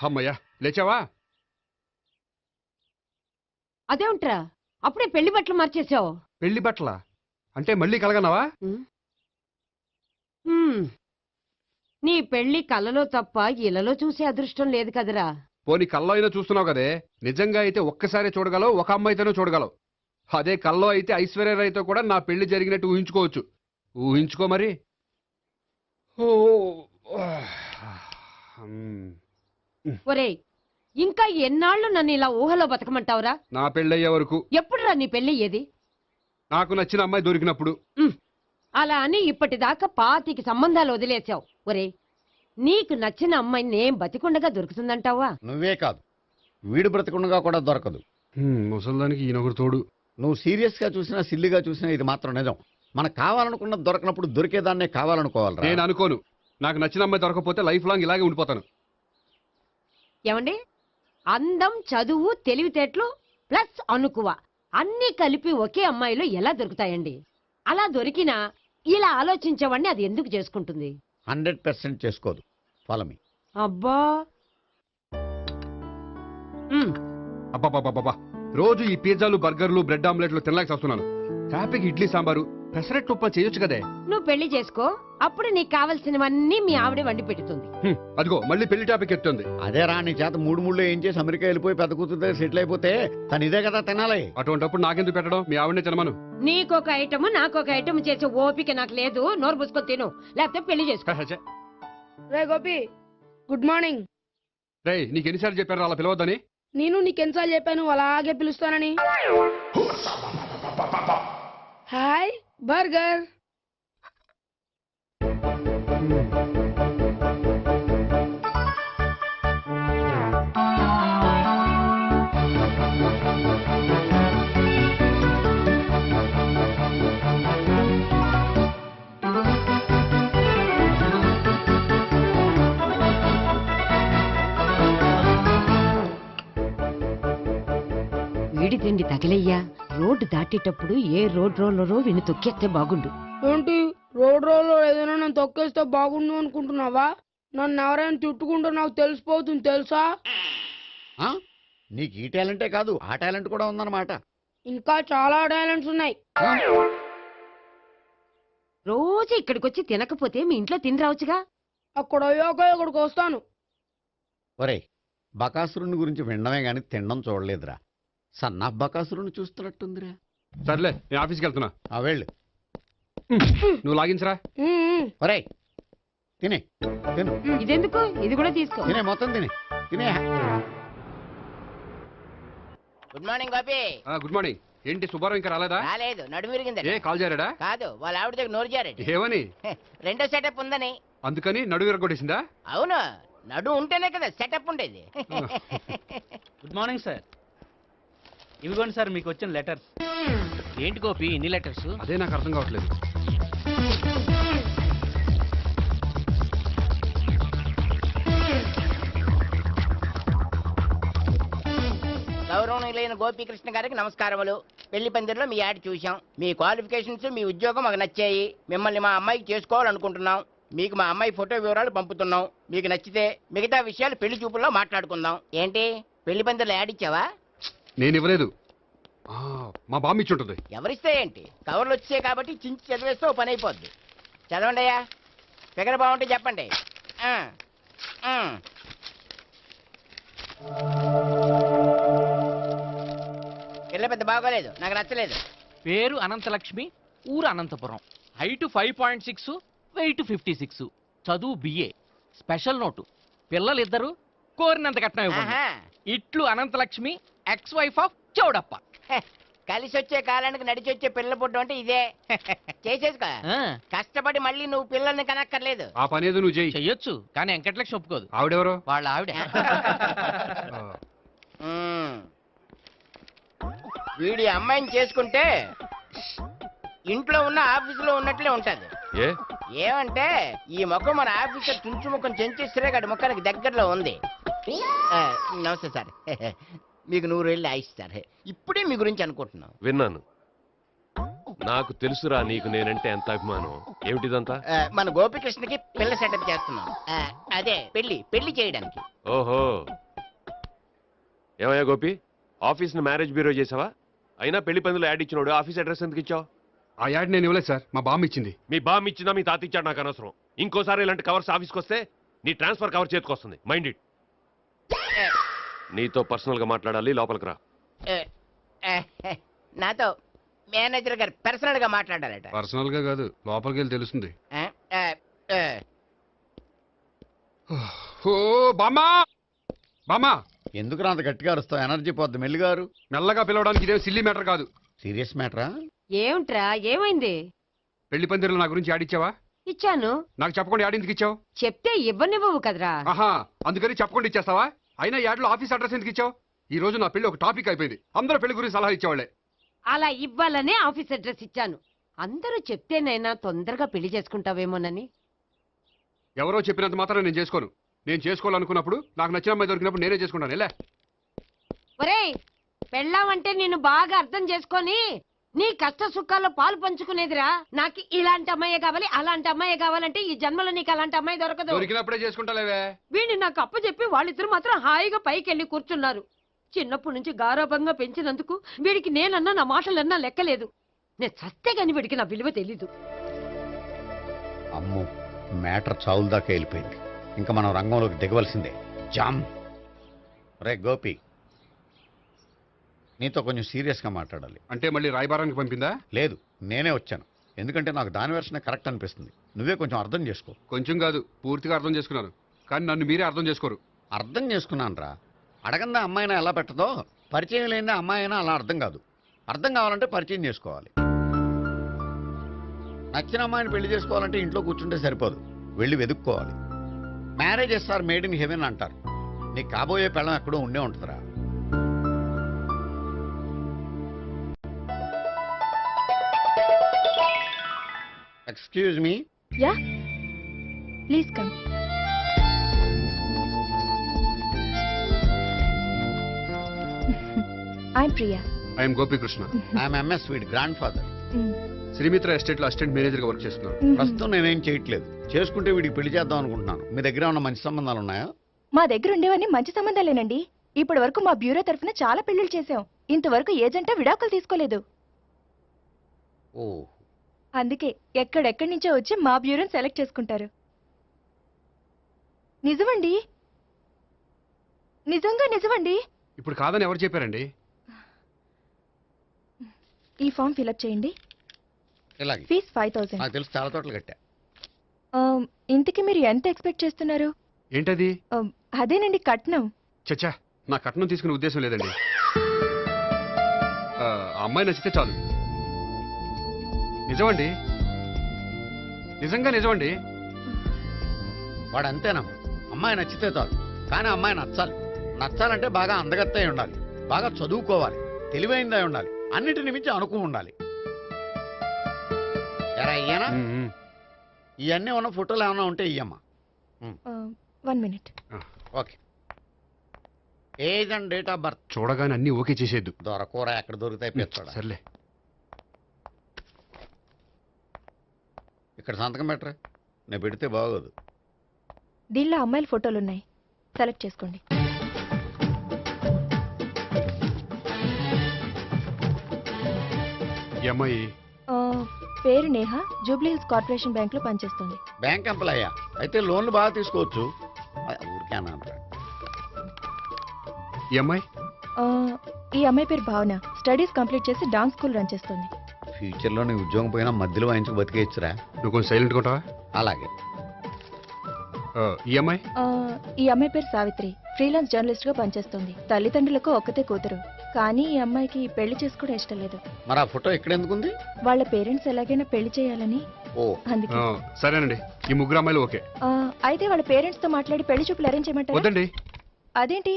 అమ్మయ్యా లేచావా? అదేంట్రా అప్పుడే పెళ్లి బట్టలు మార్చేసావు? పెళ్లి బట్టల అంటే మళ్ళీ కలగన్నావా? నీ పెళ్లి కలలో తప్ప ఇలలో చూసే అదృష్టం లేదు కదరా. పోనీ కల్లో అయినా చూస్తున్నావు కదే. నిజంగా అయితే ఒక్కసారి చూడగలవు, ఒక అమ్మాయితోనే చూడగలవు. అదే కల్లో అయితే ఐశ్వర్యరాయ్తో కూడా నా పెళ్లి జరిగినట్టు ఊహించుకోవచ్చు. ఊహించుకో మరి. ఒరేయ్ ఇంకా ఎన్నాళ్ళు నన్ను ఇలా ఊహలో బతకమంటావురా? నా పెళ్ళయ్యే వరకు. ఎప్పుడురా నీ పెళ్లి ఏది? నాకు నచ్చిన అమ్మాయి దొరికినప్పుడు. అలా అని ఇప్పటిదాకా 25 సంబంధాలు వదిలేసావు. ఒరేయ్ నీకు నచ్చిన అమ్మాయి నేను బతికుండగా దొరుకుతుందంటావా? నువ్వే కాదు, వీడు బ్రతికుండగా కూడా దొరకదు. ముసల్దానికి ఈయనొకరు తోడు. నువ్వు సీరియస్ గా చూసినా సిల్లిగా చూసినా ఇది మాత్రం నిజం. మనకు కావాలనుకున్నది దొరకనప్పుడు దొరికేదాన్నే కావాలనుకోవాలి. నేను అనుకోను. నాకు నచ్చిన అమ్మాయి దొరకపోతే లైఫ్ లాంగ్ ఇలాగే ఉండిపోతాను. ఏమండి, అందం, చదువు, తెలివితేటలు ప్లస్ అనుకువ అన్నీ కలిపి ఒకే అమ్మాయిలో ఎలా దొరుకుతాయండి? అలా దొరికినా ఇలా ఆలోచించేవాడిని అది ఎందుకు చేసుకుంటుంది? 100% చేసుకోదు. Follow me. అబ్బా అబ్బాబాబాబా, రోజు ఈ పిజ్జాలు, బర్గర్లు, బ్రెడ్ ఆమ్లెట్లు తినలేక వస్తున్నాను. హ్యాపీగా ఇడ్లీ సాంబారు, పెసరెట్ ఉప్మా చేయొచ్చు కదే. నువ్వు పెళ్లి చేసుకో, అప్పుడు నీకు కావలసినవన్నీ మీ ఆవిడే వండి పెడుతుంది. అదిగో మళ్ళీ పెళ్లి టాపిక్ ఎత్తుంది. అదే రా, నీ చేత మూడు ఏం చేసి అమెరికా వెళ్ళిపోయి పెద్ద కూతురు దగ్గర సెటిల్ అయిపోతే తను ఇదే కదా తినాలి. అటువంటిప్పుడు నాకెందుకు పెట్టడం? మీ ఆవిడనే తినమను. నీకొక ఐటమ్ నాకొక ఐటమ్ చేసే ఓపిక నాకు లేదు. నోరు పుసుకొని తిను, లేకపోతే పెళ్లి చేసుకో. రే గోపి, గుడ్ మార్నింగ్. రే నీకు ఎన్నిసార్లు చెప్పారు అలా పిలవద్దని? నేను నీకెన్నిసార్లు చెప్పాను అలాగే పిలుస్తానని. Hi burger. వీడి తిండి తగిలయ్యా. రోడ్డు దాటేటప్పుడు ఏ రోడ్ రోలరో విని తొక్కేస్తే బాగుండు. ఏంటి రోడ్ రోల్లో ఏదైనా నన్ను తొక్కేస్తే బాగుండు అనుకుంటున్నావా? నన్ను ఎవరైనా తిట్టుకుంటే నాకు తెలిసిపోతుంది తెలుసా? నీకు ఈ టాలెంటే కాదు, ఆ టాలెంట్ కూడా ఉందన్నమాట. ఇంకా చాలా టాలెంట్స్ ఉన్నాయి. రోజు ఇక్కడికొచ్చి తినకపోతే మీ ఇంట్లో తిని రావచ్చుగా. అక్కడ అయ్యాక ఇక్కడికి వస్తాను. ఒరేయ్, బకాసురుని గురించి వినడమే గాని తినడం చూడలేదురా. సన్నా బకాసురుని చూస్తున్నట్టుందిరా. సర్లే నేను ఆఫీస్కి వెళ్తున్నా. వెళ్ళు. నువ్వు లాగించరా. ఒరేయ్ తినే, తిను. ఇదెందుకు? ఇది కూడా తీసుకో. తినే, మొత్తం తినే తినే. Good morning Gopi. Good morning. ఏంటి సుబ్బారావు ఇంకా రాలేదా? రాలేదు, నడుము విరిగింది. ఏ కాల్ జారాడా? కాదు, వాళ్ళ ఆవిడ దగ్గర నోరు జారాడు. ఏమని? రెండో సెటప్ ఉందని. అందుకని నడువు విరగొట్టేసిందా? అవును, నడు ఉంటేనే కదా సెటప్ ఉండేది. Good morning sir. ఇవిగోండి సార్ మీకు వచ్చిన లెటర్స్. ఏంటి గోపి ఇన్ని లెటర్స్? అదే నాకు అర్థం కావట్లేదు. గౌరవనీయులైన గోపీకృష్ణ గారికి నమస్కారములు. పెళ్లి పందిరిలో మీ యాడ్ చూశాం. మీ క్వాలిఫికేషన్స్, మీ ఉద్యోగం మాకు నచ్చాయి. మిమ్మల్ని మా అమ్మాయికి చేసుకోవాలనుకుంటున్నాం. మీకు మా అమ్మాయి ఫోటో వివరాలు పంపుతున్నాం. మీకు నచ్చితే మిగతా విషయాలు పెళ్లి చూపుల్లో మాట్లాడుకుందాం. ఏంటి పెళ్లి పందిరిలో యాడ్ ఇచ్చావా? నేను ఇవ్వలేదు, మా బామ్మ ఇచ్చి ఉంటుంది. ఎవరిస్తే ఏంటి, కవర్లు వచ్చాయి కాబట్టి చించి చదివేస్తే ఓ పని అయిపోద్ది. చదవండి అయ్యా, ఫిగర్ బాగుంటే చెప్పండి. పిల్ల పెద్ద బాగోలేదు, నాకు నచ్చలేదు. పేరు అనంతలక్ష్మి, ఊరు అనంతపురం, హైట్ 5.6, వెయిట్ 56, చదువు BA, స్పెషల్ నోటు పిల్లలిద్దరు, కోరినంత కట్నం ఇవ్వండి. ఇట్లు Ananthalakshmi, ex wife of Chowdappa. కలిసి వచ్చే కాలానికి నడిచి వచ్చే పిల్ల పుట్టం అంటే ఇదే. చేసేసుకో, కష్టపడి మళ్ళీ నువ్వు పిల్లల్ని కనక్కర్లేదు. ఆ పని ఏదో నువ్వు చెయ్యొచ్చు, కానీ వెంకటలక్ష్మి ఒప్పుకోదు. ఆవిడెవరో? వాళ్ళ ఆవిడ. వీడి అమ్మాయిని చేసుకుంటే ఇంట్లో ఉన్న ఆఫీసులో ఉన్నట్లే ఉంటది. ఏమంటే ఈ ముఖం మన ఆఫీసర్ తుంచు ముఖం చెంచేశ్వరే గారి ముఖానికి దగ్గరలో ఉంది. నమస్తే సార్, మీకు 100 ఏళ్ళు ఆయిస్తారు. ఇప్పుడే మీ గురించి అనుకుంటున్నాం. విన్నాను. నాకు తెలుసురా నీకు నేనంటే ఎంత అభిమానం. ఏమిటిదంతా? మన గోపికృష్ణకి పిల్ల సెటప్ చేస్తున్నాం. అదే పెళ్లి చేయడానికి. ఓహో, ఏమయ్యా గోపి, ఆఫీస్ ని మ్యారేజ్ బ్యూరో చేసావా? అయినా పెళ్లి పందులో యాడ్ ఇచ్చినోడు ఆఫీస్ అడ్రస్ ఎందుకు ఇచ్చావు? ఆ యాడ్ నేను ఇవ్వలేదు సార్, మా బామ్మ ఇచ్చింది. మీ బామ్ ఇచ్చిందా మీ తాత ఇచ్చాడు నాకు అనవసరం. ఇంకోసారి ఇలాంటి కవర్స్ ఆఫీస్కి వస్తే నీ ట్రాన్స్ఫర్ కవర్ చేతికి వస్తుంది. Mind it. నీతో పర్సనల్ గా మాట్లాడాలి, లోపలికి రా. నాతో మేనేజర్ గారు పర్సనల్ గా మాట్లాడారట. పర్సనల్ గా కాదు, లోపలికి వెళ్ళి తెలుస్తుంది. ఓ బామ్మా, బామ్మా, ఎందుకు అంత గట్టిగా అరుస్తావు? ఎనర్జీ పోద్ది. మెల్లిగారు. మెల్లగా పిలవడానికి ఇదే సిల్లీ మ్యాటర్ కాదు. సీరియస్ మ్యాటరా? ఏమిట్రా ఏమైంది? పెళ్లి పందిరిలో నా గురించి యాడ్ ఇచ్చావా? ఇచ్చాను. నాకు చెప్పకుండా యాడ్ ఎందుకు ఇచ్చావు? చెప్తే ఇవ్వనివ్వవు కదరా. ఆహా, అందుకని చెప్పకుండా ఇచ్చేస్తావా? అయినా యాడ్లో ఆఫీస్ అడ్రస్ ఎందుకు ఇచ్చావు? ఈ రోజు నా పెళ్లి ఒక టాపిక్ అయిపోయింది. అందరూ పెళ్లి గురించి సలహా ఇచ్చేవాళ్లే. అలా ఇవ్వాలనే ఆఫీస్ అడ్రస్ ఇచ్చాను. అందరూ చెప్తేనైనా తొందరగా పెళ్లి చేసుకుంటావేమోనని. ఎవరో చెప్పినంత మాత్రం నేను చేసుకోను. నేను చేసుకోవాలనుకున్నప్పుడు, నాకు నచ్చిన అమ్మాయి దొరికినప్పుడు నేనే చేసుకుంటాను. ఎలా? ఒరేయ్, పెళ్ళామంటే నిన్ను బాగా అర్థం చేసుకొని నీ కష్ట సుఖాల్లో పాలు పంచుకునేదిరా. నాకు ఇలాంటి అమ్మాయి కావాలి, అలాంటి అమ్మాయి కావాలంటే ఈ జన్మలో నీకు అలాంటి అమ్మాయి దొరకదు. దొరికినప్పుడే చేసుకుంటాలేవే. వీడిని నాకు అప్పచెప్పి వాళ్ళిద్దరు మాత్రం హాయిగా పైకి వెళ్ళి కూర్చున్నారు. చిన్నప్పటి నుంచి గారాభంగా పెంచినందుకు వీడికి నేనన్నా నా మాటలన్నా లెక్కలేదు. నేను చస్తే గాని వీడికి నా విలువ తెలీదు. అమ్మో, మ్యాటర్ చావుల దాకా వెళ్ళిపోయింది. ఇంకా మనం రంగంలోకి దిగవలసిందే. జామ్. రే గోపి, నీతో కొంచెం సీరియస్గా మాట్లాడాలి. అంటే మళ్ళీ రాయబారానికి పంపిందా? లేదు, నేనే వచ్చాను. ఎందుకంటే నాకు దాని వెర్షనే కరెక్ట్ అనిపిస్తుంది. నువ్వే కొంచెం అర్థం చేసుకో. కొంచెం కాదు, పూర్తిగా అర్థం చేసుకున్నాను. కానీ నన్ను మీరే అర్థం చేసుకోరు. అర్థం చేసుకున్నాను రా. అడగందా అమ్మాయినా ఎలా పెట్టదో, పరిచయం లేని అమ్మాయి అయినా అలా అర్థం కాదు. అర్థం కావాలంటే పరిచయం చేసుకోవాలి. నచ్చిన అమ్మాయిని పెళ్లి చేసుకోవాలంటే ఇంట్లో కూర్చుంటే సరిపోదు, వెళ్ళి వెతుక్కోవాలి. Marriages are made in heaven అంటారు. నీకు కాబోయే పెళ్ళం ఎక్కడో ఉండే ఉంటుందిరా. Excuse me. Yeah, please come. I'm Priya. I'm Gopikrishna. I'm ఎంఎస్ వీడ్ గ్రాండ్ ఫాదర్. శ్రీమిత్ర ఎస్టేట్ లో అసిస్టెంట్ మేనేజర్ గా వర్క్ చేస్తున్నాను. ప్రస్తుతం నేనేం చేయట్లేదు. చేసుకుంటే వీడికి పెళ్లి చేద్దాం అనుకుంటున్నాను. మీ దగ్గర ఉన్న మంచి సంబంధాలు ఉన్నాయా? మా దగ్గర ఉండేవన్నీ మంచి సంబంధాలేనండి. ఇప్పటి వరకు మా బ్యూరో తరఫున చాలా పెళ్లిళ్ళు చేశాం. ఇంతవరకు ఏజెంటా విడాకులు తీసుకోలేదు. ఓ, అందుకే ఎక్కడెక్కడి నుంచో వచ్చి మా బ్యూరోని సెలెక్ట్ చేసుకుంటారు. నిజమండి, నిజంగా నిజమండి. ఇప్పుడు కాదని ఎవరు చెప్పారండి? ఈ ఫామ్ ఫిలప్ చేయండి. ఇలాగే. ఫీజ్ 5000. నాకు తెలుసు, చాలా తోటలు కట్టా. ఇంతకి మీరు ఎంత ఎక్స్పెక్ట్ చేస్తున్నారు? ఏంటది? అదేనండి, కట్నం. చచ్చా, నా కట్నం తీసుకునే ఉద్దేశం లేదండి. ఆ అమ్మాయి నచ్చితే చాలు. నిజమండి, నిజంగా నిజమండి. వాడు అంతేనా? అమ్మాయి నచ్చితే చాలు, కానీ అమ్మాయి నచ్చాలి. నచ్చాలంటే బాగా అందగత్తై ఉండాలి, బాగా చదువుకోవాలి, తెలివైందై ఉండాలి, అన్నిటిని మించి అనుకుని ఉండాలి. ఎరా ఇయ్యనా? ఇవన్నీ ఉన్న ఫోటోలు ఏమైనా ఉంటే ఇయ్యమ్మా. 1 minute. Okay. Age and date of birth చూడగానే అన్ని ఓకే చేసేద్దు. దొరకూర ఎక్కడ దొరుకుతాయి పెంచోడా. సర్లే. ఇక్కడ సంతకం పెట్టరా, నేను పెడితే బాగోదు. దీనిలో అమ్మాయిల ఫోటోలున్నాయి, సెలెక్ట్ చేసుకోండి. ఈ అమ్మాయి పేరు Neha, Jubilee hills corporation bank లో పనిచేస్తుంది. బ్యాంక్ ఎంప్లాయ్ అయితే లోన్లు బాగా తీసుకోవచ్చు. ఊరికే అన్నాను. ఈ అమ్మాయి ఈ అమ్మాయి పేరు భావన, స్టడీస్ కంప్లీట్ చేసి డాన్స్ స్కూల్ రన్ చేస్తుంది. ఫ్యూచర్లో నీ ఉద్యోగం పోయినా మధ్యలో వాయించుకు బతికేయచ్చురా. నువ్వు కొంచెం సైలెంట్ ఉంటావా? అలాగే. ఈ అమ్మాయి ఈ అమ్మాయి పేరు సావిత్రి, ఫ్రీలాన్స్ జర్నలిస్ట్ గా పనిచేస్తుంది. తల్లిదండ్రులకు ఒక్కతే కూతురు, కానీ ఈ అమ్మాయికి పెళ్లి చేసుకోవడం ఇష్టం లేదు. మరి ఆ ఫోటో ఎక్కడ ఎందుకుంది? వాళ్ళ పేరెంట్స్ ఎలాగైనా పెళ్లి చేయాలని. ఓ, అందుకే. సరేనండి, ఈ ముగ్గురు అమ్మాయిలు ఓకే. అయితే వాళ్ళ పేరెంట్స్ తో మాట్లాడి పెళ్లి చూపులు అరేంజ్ చేయమంటారా? వద్దండి. అదేంటి,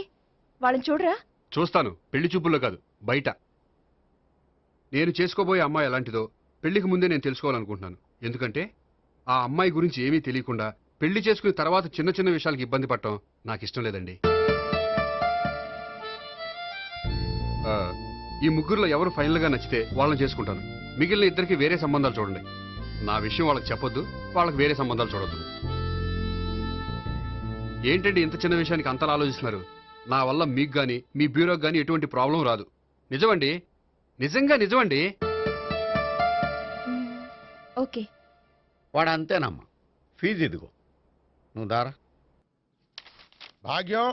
వాళ్ళని చూడరా? చూస్తాను, పెళ్లి చూపుల్లో కాదు, బయట. నేను చేసుకోబోయే అమ్మాయి ఎలాంటిదో పెళ్లికి ముందే నేను తెలుసుకోవాలనుకుంటున్నాను. ఎందుకంటే ఆ అమ్మాయి గురించి ఏమీ తెలియకుండా పెళ్లి చేసుకున్న తర్వాత చిన్న చిన్న విషయాలకు ఇబ్బంది పడటం నాకు ఇష్టం లేదండి. ఈ ముగ్గురులో ఎవరు ఫైనల్ గా నచ్చితే వాళ్ళని చేసుకుంటాను. మిగిలిన ఇద్దరికి వేరే సంబంధాలు చూడండి. నా విషయం వాళ్ళకి చెప్పొద్దు, వాళ్ళకి వేరే సంబంధాలు చూడొద్దు. ఏంటంటే ఇంత చిన్న విషయానికి అంతలా ఆలోచిస్తున్నారు? నా వల్ల మీకు గాని మీ బ్యూరోకి గాని ఎటువంటి ప్రాబ్లం రాదు. నిజమండి, నిజంగా నిజమండి. ఓకే. వాడు అంతేనమ్మా. ఫీజు ఇదిగో, నువ్వు దారా. భాగ్యం,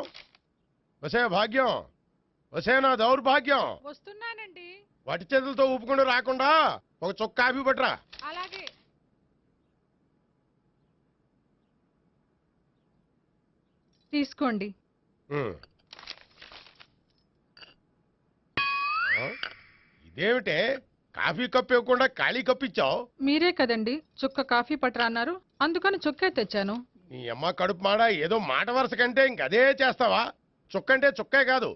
వసే భాగ్యం, వసే నా దౌర్భాగ్యం. వస్తున్నానండి. వటి చేతులతో ఊపుకుంటూ రాకుండా ఒక చొక్క కాఫీ పట్టరా. అలాగే. తీసుకోండి. ఉమ్. ఆ? ఇదేమిటే కాఫీ కప్పు ఇవ్వకుండా ఖాళీ కప్పు ఇచ్చావు? మీరే కదండి చుక్క కాఫీ పట్టరా అన్నారు, అందుకని చుక్కే తెచ్చాను. నీ అమ్మ కడుపు మాడ, ఏదో మాట వరుస కంటే ఇంకదే చేస్తావా? చుక్కంటే చుక్కే కాదు,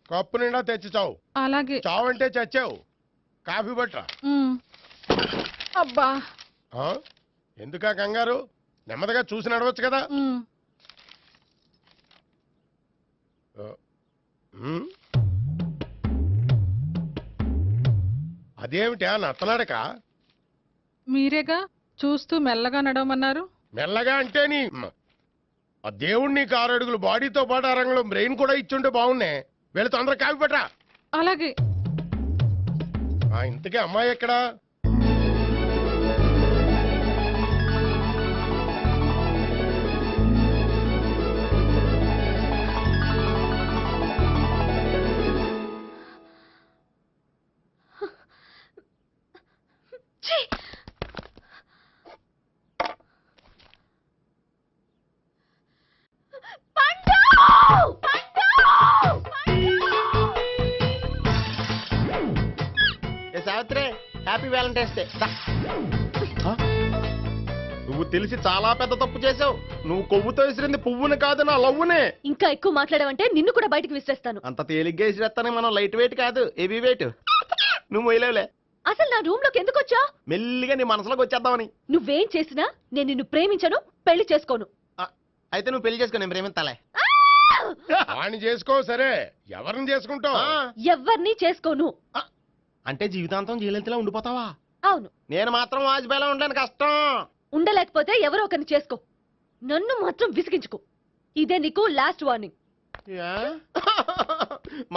కప్పు నిండా తెచ్చి చావు. అలాగే. చావు అంటే చచ్చావు. కాఫీ పట్టరా. అబ్బా. ఆ? ఎందుకా కంగారు? నెమ్మదిగా చూసి నడవచ్చు కదా. ఉమ్. అదేమిటా నత్తనాడక? మీరేగా చూస్తూ మెల్లగా నడవమన్నారు. మెల్లగా అంటే నీ ఆ దేవుడు నీకు 6 అడుగులు బాడీతో పాటు ఆ రంగంలో బ్రెయిన్ కూడా ఇచ్చుంటే బాగున్నే. వీళ్ళు తొందరగా కాఫీ పట్టరా. అలాగే. ఇంతకీ అమ్మాయి ఎక్కడా? Savitri, happy Valentine's day. నువ్వు తెలిసి చాలా పెద్ద తప్పు చేసావు. నువ్వు కొవ్వుతో విసిరింది పువ్వుని కాదు, నా లవ్వునే. ఇంకా ఎక్కువ మాట్లాడావంటే నిన్ను కూడా బయటికి విసిరేస్తాను. అంత తేలిగ్గా విసిరేస్తానే, మనం లైట్ వెయిట్ కాదు, హెవీ వెయిట్. నువ్వు మొయ్యలేవులే. అసలు నా రూమ్ లోకి ఎందుకు వచ్చా? మెల్లిగా నీ మనసులోకి వచ్చేద్దామని. నువ్వేం చేసినా నేను నిన్ను ప్రేమించను, పెళ్లి చేసుకోను. అయితే నువ్వు పెళ్లి చేసుకో, నేను ప్రేమిస్తాలే. వాణ్ణి చేసుకో సరే, ఎవరిని చేసుకుంటావు? ఎవ్వరిని చేసుకోను. అంటే జీవితాంతం జయలలితలా ఉండిపోతావా? అవును. నేను మాత్రం వాజ్పేయిలా ఉండడానికి కష్టం. ఉండలేకపోతే ఎవరో ఒకరిని చేసుకో, నన్ను మాత్రం విసిగించుకో. ఇదే నీకు లాస్ట్ వార్నింగ్.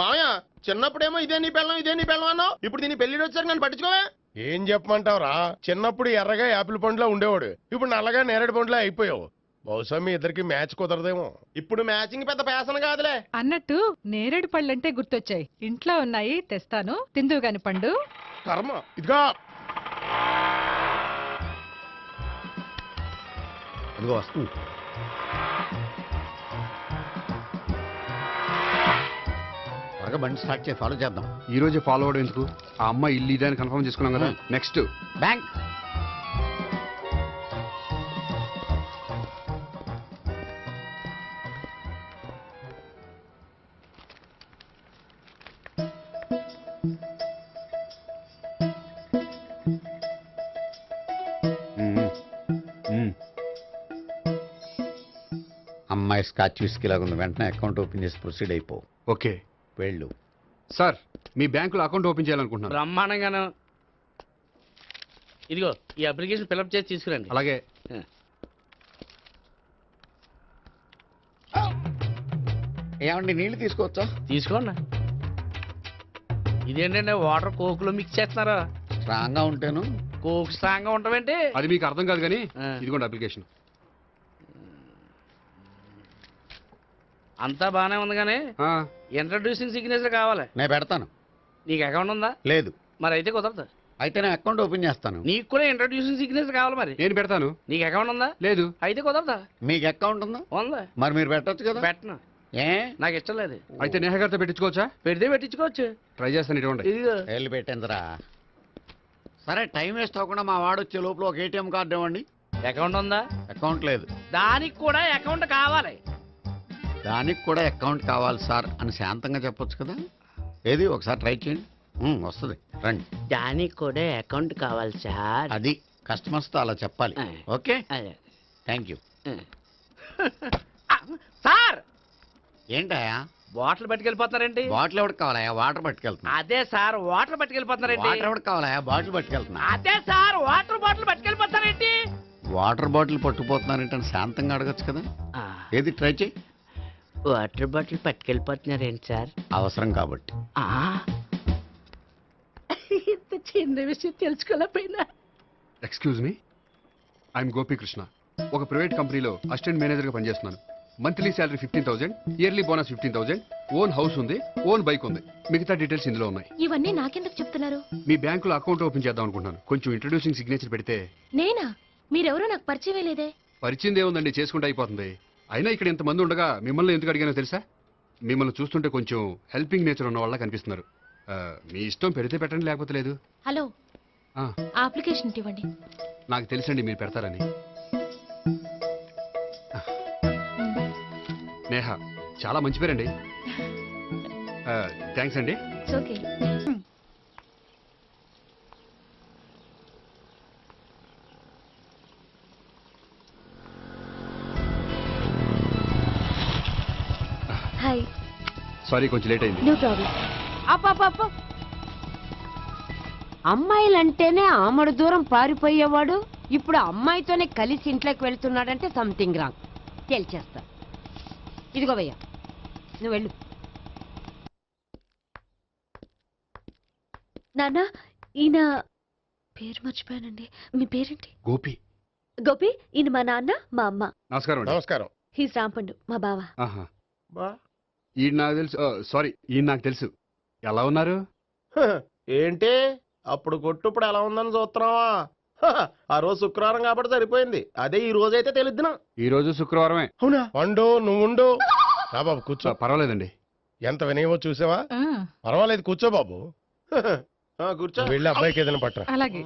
మామయ్య, చిన్నప్పుడేమో ఇదే నీ పెళ్ళం ఇదే నీ పెళ్ళం అన్నావు, ఇప్పుడు దీని పెళ్లి వచ్చారు నన్ను పట్టించుకోవే. ఏం చెప్పమంటావురా? చిన్నప్పుడు ఎర్రగా యాపిల్ పండులా ఉండేవాడు, ఇప్పుడు నల్లగా నేరేడు పండులా అయిపోయావు. బహుశా మీ ఇద్దరికి మ్యాచ్ కుదరదేమో. ఇప్పుడు మ్యాచింగ్ పెద్ద ఫ్యాషన్ కాదులే. అన్నట్టు నేరేడు పళ్ళంటే గుర్తొచ్చాయి, ఇంట్లో ఉన్నాయి, తెస్తాను, తిందువు గాని పండు. కర్మ. ఇదిగా అదిగో వస్తుంది. త్వరగా బండి స్టార్ట్ చేసి ఫాలో చేద్దాం. ఈ రోజే ఫాలో అవడం ఎందుకు? ఆ అమ్మాయి ఇల్లు ఇదే అని కన్ఫర్మ్ చేసుకున్నాం కదా. Next bank. అమ్మాయి స్కాచ్ విస్కీ లాగా ఉంది. వెంటనే అకౌంట్ ఓపెన్ చేసి ప్రొసీడ్ అయిపో. ఓకే. వెళ్ళు. సార్, మీ బ్యాంకులో అకౌంట్ ఓపెన్ చేయాలనుకుంటున్నాను. బ్రహ్మాండంగాను. ఇదిగో ఈ అప్లికేషన్ ఫిల్అప్ చేసి తీసుకురండి. అలాగే. ఏమండి నీళ్లు తీసుకోవచ్చా? తీసుకోండి. ఇదేంటంటే వాటర్ కోక్లో మిక్స్ చేస్తున్నారా? స్ట్రాంగ్ గా ఉంటేను. కోక్ స్ట్రాంగ్ గా ఉండవేంటి? అది మీకు అర్థం కాదు కానీ ఇదిగోండి అప్లికేషన్. అంతా బానే ఉంది కానీ ఇంట్రడ్యూసింగ్ సిగ్నేచర్ కావాలి. నేను పెడతాను. నీకు అకౌంట్ ఉందా? లేదు. మరి అయితే కుదరదు. అయితే నేను అకౌంట్ ఓపెన్ చేస్తాను. నీకు కూడా ఇంట్రడ్యూసింగ్ సిగ్నేచర్ కావాలి. మరి నేను పెడతాను. నీకు అకౌంట్ ఉందా? లేదు. అయితే కుదరదా? మీకు అకౌంట్ ఉందా? ఉందా? మరి మీరు పెట్టొచ్చు కదా. పెట్టను. ఏ నాకు ఇష్టం లేదు. అయితే నేహ గారితో పెట్టించుకోవచ్చా? పెడితే పెట్టించుకోవచ్చు. ట్రై చేస్తాను. ఇటువంటి ఇదిగో వెళ్ళి పెట్టిందిరా. సరే, టైం వేస్ట్ అవ్వకుండా మా వాడు వచ్చే లోపల ఒక ఏటీఎం కార్డు ఇవ్వండి. అకౌంట్ ఉందా? అకౌంట్ లేదు. దానికి కూడా అకౌంట్ కావాలి. దానికి కూడా అకౌంట్ కావాలి సార్ అని శాంతంగా చెప్పొచ్చు కదా. ఏది ఒకసారి ట్రై చేయండి. వస్తుంది, రండి. దానికి కూడా అకౌంట్ కావాలి సార్. అది కస్టమర్స్తో అలా చెప్పాలి. Okay, thank you. సార్, ఏంటయా బాటిల్ పట్టుకెళ్ళిపోతున్నారేంటి? బాటిల్ ఎవరికి కావాలా? వాటర్ పట్టుకెళ్తున్నా. అదే సార్ వాటర్ పట్టుకెళ్ళిపోతున్నారేంటి? వాటర్ ఎవరికి కావాలా? బాటిల్ పట్టుకెళ్తున్నా. అదే సార్ వాటర్ బాటిల్ పట్టుకెళ్ళిపోతారేంటి? వాటర్ బాటిల్ పట్టుకుపోతున్నారేంటని శాంతంగా అడగచ్చు కదా. ఏది ట్రై చేయి. వాటర్ బాటిల్ పట్టుకెళ్ళిపోతున్నారేంటి సార్? అవసరం కాబట్టి. ఇంత చిన్న విషయం తెలుసుకోలేకపోయినా. Excuse me, I'm Gopikrishna. ఒక ప్రైవేట్ కంపెనీలో అసిస్టెంట్ మేనేజర్గా పనిచేస్తున్నాను. Monthly salary 15,000, yearly bonus 15,000, own house ఉంది, ఓన్ బైక్ ఉంది. మిగతా డీటెయిల్స్ ఇందులో ఉన్నాయి. ఇవన్నీ నాకెందుకు చెప్తున్నారు? మీ బ్యాంకులో అకౌంట్ ఓపెన్ చేద్దాం అనుకుంటున్నాను. కొంచెం ఇంట్రడ్యూసింగ్ సిగ్నేచర్ పెడితే. నేనా? మీరెవరో నాకు పరిచయం లేదే. పరిచయం ఏముందండి, చేసుకుంటే అయిపోతుంది. అయినా ఇక్కడ ఇంతమంది ఉండగా మిమ్మల్ని ఎందుకు అడిగానో తెలుసా? మిమ్మల్ని చూస్తుంటే కొంచెం హెల్పింగ్ నేచర్ ఉన్న వాళ్ళ కనిపిస్తున్నారు. మీ ఇష్టం పెడితే పెట్టండి, లేకపోతే లేదు. హలో, ఆ, అప్లికేషన్ ఇవ్వండి. నాకు తెలుసండి మీరు పెడతారని. నేహ, చాలా మంచి పేరండి. థ్యాంక్స్ అండి. ఓకే. హాయ్. సారీ, కొంచెం లేట్ అయింది. No problem. అప్ప అమ్మాయిలంటేనే ఆమడు దూరం పారిపోయేవాడు ఇప్పుడు అమ్మాయితోనే కలిసి ఇంట్లోకి వెళ్తున్నాడంటే సంథింగ్ రాంగ్. తేల్చేస్తా. ఇదిగో భయ్యా, నువ్వు వెళ్ళు. నాన్న, ఈయన పేరు మర్చిపోయానండి. మీ పేరేంటి? గోపి. గోపి, ఈయన మా నాన్న, మా అమ్మ. నమస్కారం అండి. నమస్కారం. హీస్ రాంపండు, మా బావ. ఆహా. ఈయన నాకు తెలుసు. సారీ, ఈయన నాకు తెలుసు. ఎలా ఉన్నారు? ఏంటి అప్పుడు కొట్టు ఇప్పుడు ఎలా ఉందని చూస్తున్నావా? ఆ రోజు శుక్రవారం కాబట్టి సరిపోయింది. అదే ఈ రోజు అయితే తెలుద్దునా. ఈ రోజు శుక్రవారమే. అవునా? వండు, నువ్వు ఉండు. రా బాబు కూర్చో. పర్వాలేదండి. ఎంత వినయమో చూసావా? పర్వాలేదు, కూర్చో బాబు. కూర్చో. వెళ్ళి అబ్బాయికి ఏదైనా పట్ట. అలాగే.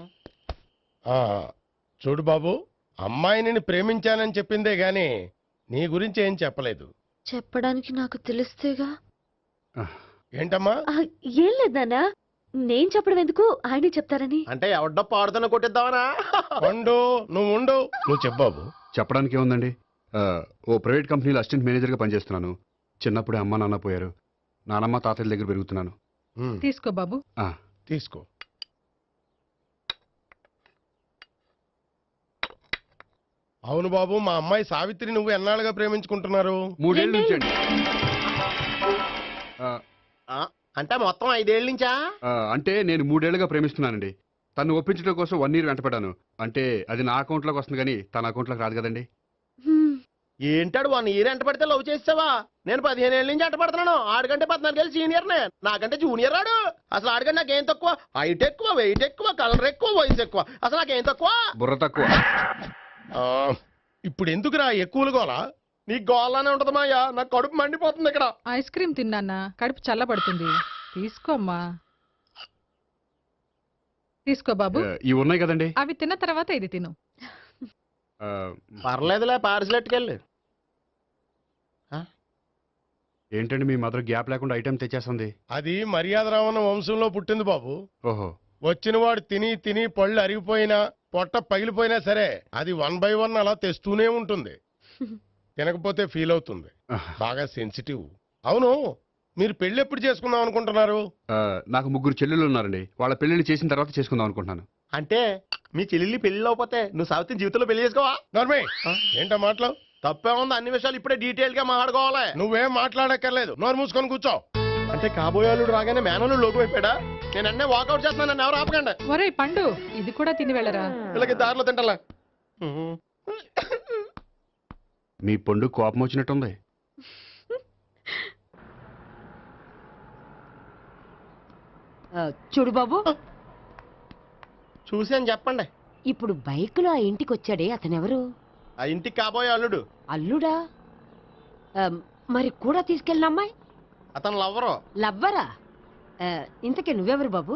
చూడు బాబు, అమ్మాయిని ప్రేమించానని చెప్పిందే గాని నీ గురించి ఏం చెప్పలేదు. చెప్పడానికి నాకు తెలిస్తేగా. ఏంటమ్మా? ఏం లేదు నాన్న, నేను చెప్పడం ఎందుకు, ఆయనే చెప్తారని. అంటే ఎవడ్డో పాడుతున్న కొట్టిద్దామనా? వండు, నువ్వు ఉండు. నువ్వు చెప్పు బాబు. చెప్పడానికి ఏముందండి, ఓ ప్రైవేట్ కంపెనీలో అసిస్టెంట్ మేనేజర్గా పనిచేస్తున్నాను. చిన్నప్పుడే అమ్మ నాన్న పోయారు. నానమ్మ తాతయ్య దగ్గర పెరుగుతున్నాను. తీసుకో బాబు. తీసుకో. అవును బాబు, మా అమ్మాయి సావిత్రి నువ్వు ఎన్నాళ్ళుగా ప్రేమించుకుంటున్నారు? 3 ఏళ్ళ నుంచి అండి. అంటే మొత్తం 5 ఏళ్ళ నుంచా? అంటే నేను 3 ఏళ్ళుగా ప్రేమిస్తున్నానండి. తను ఒప్పించడం కోసం 1 year వెంటపడ్డాను. అంటే అది నా అకౌంట్లోకి వస్తుంది కానీ తన అకౌంట్లోకి రాదు కదండి. ఏంటాడు 1 year ఎంట పడితే లవ్ చేసావా? నేను 15 ఏళ్ళ నుంచి ఎంట పడుతున్నాను. ఆడికంటే 14 ఏళ్ళు సీనియర్నే. నాకంటే జూనియర్ రాడు. అసలు ఆడికంటే నాకేం తక్కువ? హైట్ ఎక్కువ, వెయిట్ ఎక్కువ, కలర్ ఎక్కువ, వయసు ఎక్కువ. అసలు నాకేం తక్కువ? బుర్ర తక్కువ. ఇప్పుడు ఎందుకురా ఎక్కువలు గోలా? నీకు గోలానే ఉంటది మాయా. నాకు కడుపు మండిపోతుంది ఇక్కడ. ఐస్ క్రీమ్ తిన్నానా, కడుపు చల్లబడుతుంది. తీసుకోమ్మా. తీసుకో బాబు. ఇవి ఉన్నాయి కదండి. అవి తిన్న తర్వాత ఇది తిను. పర్లేదులే, పార్సిల్ ఎట్టుకెళ్ళి. ఏంటండి మీ మదర్ గ్యాప్ లేకుండా ఐటెం తెచ్చేస్తుంది? అది మర్యాద రావణ వంశంలో పుట్టింది బాబు. ఓహో. వచ్చిన వాడు తిని తిని పళ్ళు అరిగిపోయినా పొట్ట పగిలిపోయినా సరే అది 1 by 1 అలా తెస్తూనే ఉంటుంది. తినకపోతే ఫీల్ అవుతుంది. బాగా సెన్సిటివ్. అవును, మీరు పెళ్లి ఎప్పుడు చేసుకుందాం అనుకుంటున్నారు? నాకు 3 చెల్లెళ్ళు ఉన్నారండి. వాళ్ళ పెళ్లిళ్ళు చేసిన తర్వాత చేసుకుందాం అనుకుంటున్నాను. అంటే మీ చెల్లెల్ని పెళ్లి అవ్వకపోతే నువ్వు సావిత్రి జీవితంలో పెళ్లి చేసుకోవా? నర్మే, ఏంటో మాటలు? తప్పే ఉంది. అన్ని విషయాలు ఇప్పుడే డీటెయిల్ గా మాట్లాడుకోవాలి. నువ్వేం మాట్లాడక్కర్లేదు. నోరు మూసుకొని కూర్చో. అంటే కాబోయేవాళ్ళు రాగానే మేనలు లోకి అయిపోయాడా? నేను అన్నీ వాకౌట్ చేస్తున్నాను. నన్ను ఎవరు ఆపకండి. ఒరే పండు, ఇది కూడా తిని వెళ్ళరా. వీళ్ళకి దారిలో తింటలే. మీ పండు కోపం వచ్చినట్టుంది. చూడు బాబు, చూసి అని చెప్పండి. ఇప్పుడు బైక్లో ఆ ఇంటికి వచ్చాడే అతనెవరు? ఆ ఇంటికి కాబోయే అల్లుడు. అల్లుడా? మరి కూడా తీసుకెళ్ళిన అమ్మాయి? అతను లవ్వరు. లవ్వరా? ఇంతకీ నువ్వెవరు బాబు?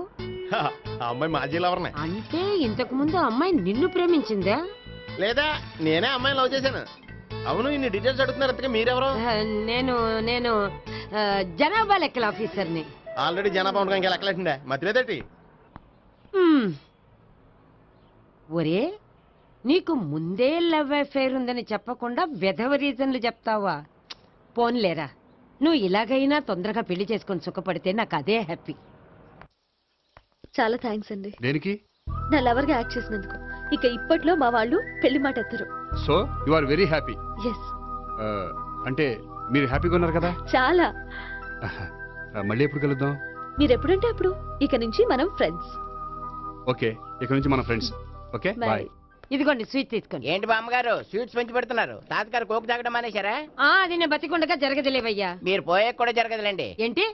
ఆ అమ్మాయి మాజీ లవర్నే. అంటే ఇంతకు ముందు అమ్మాయి నిన్ను ప్రేమించిందా? లేదా నేనే అమ్మాయిని లవ్ చేశాను. అవును, ఇన్ని డీటెయిల్స్ అడుగుతున్నారు. అంతకే మీరెవరు? నేను నేను జనాభా లెక్కల ఆఫీసర్ని. ఆల్రెడీ జనాభా ఉండగా ఇంకా లెక్కలేటండే మతిలేదేటి? ఒరే, నీకు ముందే లవ్ అఫైర్ ఉందని చెప్పకుండా వెధవ రీజన్లు చెప్తావా? పోన్లేరా, నువ్వు ఇలాగైనా తొందరగా పెళ్లి చేసుకొని సుఖపడితే నాకు అదే హ్యాపీ. చాలా థ్యాంక్స్ అండి దేనికి? నా లవర్ గా యాక్ట్ చేసినందుకు. ఇక ఇప్పట్లో మా వాళ్ళు పెళ్లి మాట ఎత్తరు. So you are very happy. Yes, అంటే మీరు హ్యాపీగా ఉన్నారు కదా? చాలా. మళ్ళీ ఎప్పుడు కలుద్దాం? మీరెప్పుడంటే అప్పుడు. ఇక నుంచి మనం ఫ్రెండ్స్. ఓకే, ఇక నుంచి మన ఫ్రెండ్స్. Okay bye. ఇదిగోండి స్వీట్ తీసుకోండి. ఏంటి బామ్మగారు స్వీట్స్ పంచి పెడుతున్నారు? తాతగారు కోక్ తాగడం మానేశారా? అది నేను బతికుండగా జరగదులేవయ్యా. మీరు పోయే కూడా జరగదులేండి. ఏంటి?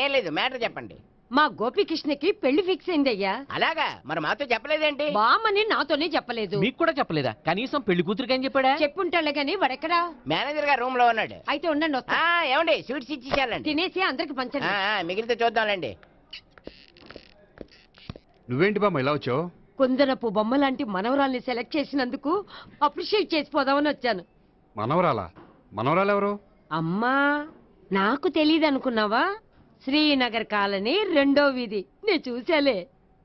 ఏం లేదు, మ్యాటర్ చెప్పండి. మా గోపికృష్ణకి పెళ్లి ఫిక్స్ అయిందయ్యా. అలాగా? మరి మాతో చెప్పలేదేంటి? బామ్మని నాతోనే చెప్పలేదు. మీకు కూడా చెప్పలేదా? కనీసం పెళ్లి కూతురికి అని చెప్పాడా? చెప్పుంటాలే గాని వాడెక్కడా? మేనేజర్ గారు రూమ్ లో ఉన్నాడు. అయితే ఉండండి వస్తా. ఏమండి స్వీట్స్ ఇచ్చేసాలండి. తినేసి అందరికి పంచండి. మిగిలితే చూద్దాంలేండి. నువ్వేంటి బామ్మ ఇలా వచ్చావు? కుందనపు బొమ్మ లాంటి మనవరాల్ని సెలెక్ట్ చేసినందుకు అప్రిషియేట్ చేసిపోదామని వచ్చాను. మనవరాలా? మనవరాలు ఎవరు? అమ్మా, నాకు తెలియదు అనుకున్నావా? శ్రీనగర్ కాలనీ 2వ వీధి. నేను చూసాలే.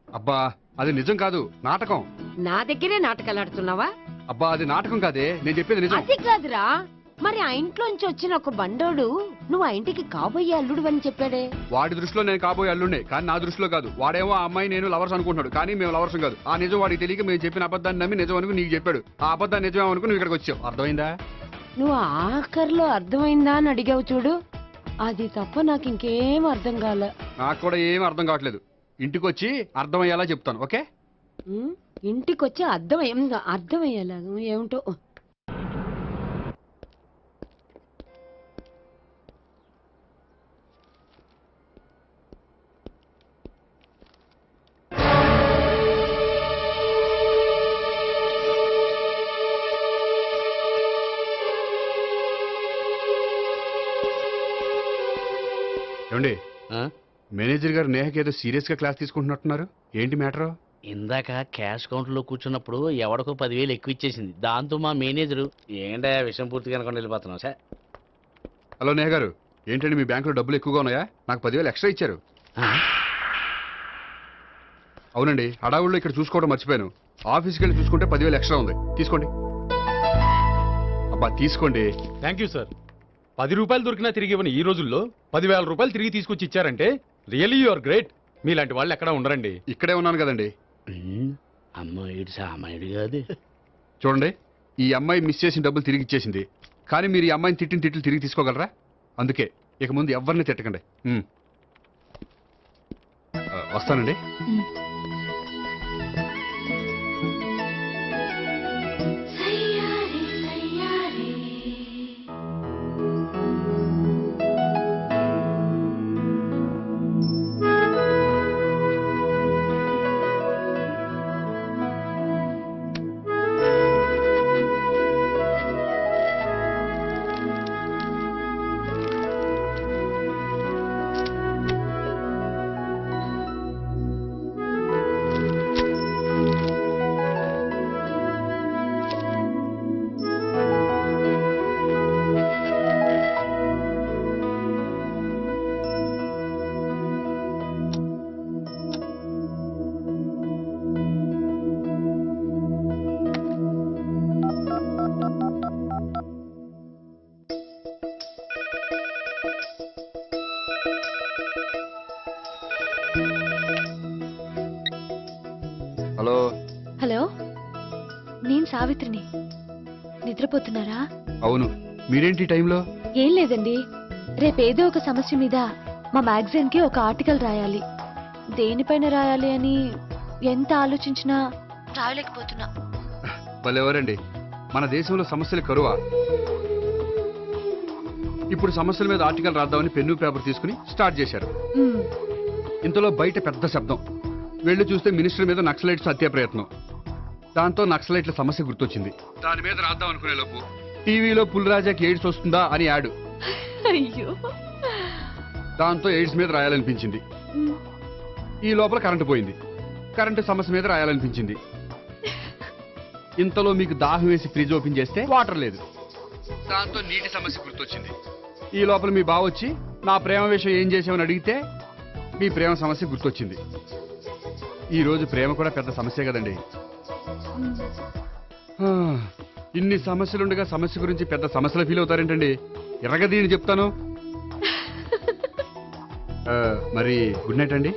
అబ్బా అది నిజం కాదు, నాటకం. నా దగ్గరే నాటకాలు ఆడుతున్నావా? అబ్బా అది నాటకం కాదే, నేను చెప్పేది నిజం. అది కాదురా, మరి ఆ ఇంట్లోంచి వచ్చిన ఒక బండోడు నువ్వు ఆ ఇంటికి కాబోయే అల్లుడు అని చెప్పాడే. వాడి దృష్టిలో నేను కాబోయే అల్లుడే, కానీ నా దృష్టిలో కాదు. వాడేమో ఆ అమ్మాయి నేను లవర్స్ అనుకుంటున్నాడు, కానీ మేము లవర్స్ కాదు. ఆ నిజం వాడికి తెలియక మేము చెప్పిన అబద్ధాన్ని నమ్మి నిజం అనుకుని నీకు చెప్పాడు. ఆ అబద్ధాన్ని నిజమే అనుకుని నువ్వు ఇక్కడికి వచ్చావు. అర్థమైందా? నువ్వు ఆఖరిలో అర్థమైందా అని అడిగావు చూడు, అది తప్ప నాకు ఇంకేం అర్థం కాల. నాకు కూడా ఏం అర్థం కావట్లేదు. ఇంటికి వచ్చి అర్థమయ్యేలా చెప్తాను. ఓకే? ఇంటికొచ్చి అర్థమయ్యేలా ఏమిటో. ఏమండి, మేనేజర్ గారు నేహకి ఏదో సీరియస్ గా క్లాస్ తీసుకుంటున్నట్టున్నారు. ఏంటి మ్యాటర్? ఇందాక క్యాష్ కౌంటర్ లో కూర్చున్నప్పుడు ఎవడికో 10,000 ఎక్కువ ఇచ్చేసింది. దాంతో మా మేనేజరు ఏంటా విషయం పూర్తిగా అనుకోండి వెళ్ళిపోతున్నాం సార్. హలో నేహ గారు, ఏంటండి మీ బ్యాంకులో డబ్బులు ఎక్కువగా ఉన్నాయా? నాకు 10,000 ఎక్స్ట్రా ఇచ్చారు. అవునండి, హడావుల్లో ఇక్కడ చూసుకోవడం మర్చిపోయాను. ఆఫీస్కి వెళ్ళి చూసుకుంటే 10,000 ఎక్స్ట్రా ఉంది. తీసుకోండి. అబ్బా తీసుకోండి. Thank you sir. 10 రూపాయలు దొరికినా తిరిగి ఇవ్వని ఈ రోజుల్లో 10,000 రూపాయలు తిరిగి తీసుకొచ్చి ఇచ్చారంటే రియల్లీ యు ఆర్ గ్రేట్. మీలాంటి వాళ్ళు ఎక్కడా ఉండరండి. ఇక్కడే ఉన్నాను కదండి. అమ్మాయిడు సామాయుడు కాదు. చూడండి, ఈ అమ్మాయి మిస్ చేసిన డబ్బులు తిరిగి ఇచ్చేసింది, కానీ మీరు ఈ అమ్మాయిని తిట్టిన తిట్లు తిరిగి తీసుకోగలరా? అందుకే ఇక ముందు ఎవరిని తిట్టకండి. వస్తానండి. హలో. హలో, నేను సావిత్రిని. నిద్రపోతున్నారా? అవును. మీరేంటి టైంలో? ఏం లేదండి, రేపేదో ఒక సమస్య మీద మా మ్యాగజైన్ కి ఒక ఆర్టికల్ రాయాలి. దేనిపైన రాయాలి అని ఎంత ఆలోచించినా రాయలేకపోతున్నా. వాళ్ళెవరండి, మన దేశంలో సమస్యలు కరువా? ఇప్పుడు సమస్యల మీద ఆర్టికల్ రాద్దామని పెన్ను పేపర్ తీసుకుని స్టార్ట్ చేశారు. ఇంతలో బయట పెద్ద శబ్దం. వెళ్లి చూస్తే మినిస్టర్ మీద నక్సలైట్స్ హత్య ప్రయత్నం. దాంతో నక్సలైట్ల సమస్య గుర్తొచ్చింది. దాని మీద రాద్దాం అనుకునే లోపు టీవీలో పుల్రాజాకి ఎయిడ్స్ వస్తుందా అని యాడ్. అయ్యో, దాంతో ఎయిడ్స్ మీద రాయాలనిపించింది. ఈ లోపల కరెంటు పోయింది. కరెంటు సమస్య మీద రాయాలనిపించింది. ఇంతలో మీకు దాహం వేసి ఫ్రిడ్జ్ ఓపెన్ చేస్తే వాటర్ లేదు. దాంతో నీటి సమస్య గుర్తొచ్చింది. ఈ లోపల మీ బావ వచ్చి నా ప్రేమ విషయం ఏం చేసామని అడిగితే మీ ప్రేమ సమస్య గుర్తొచ్చింది. ఈ రోజు ప్రేమ కూడా పెద్ద సమస్య కదండి. ఇన్ని సమస్యలుండగా సమస్య గురించి పెద్ద సమస్యలు ఫీల్ అవుతారేంటండి? ఎరగదీని చెప్తాను. మరి గుడ్ నైట్ అండి.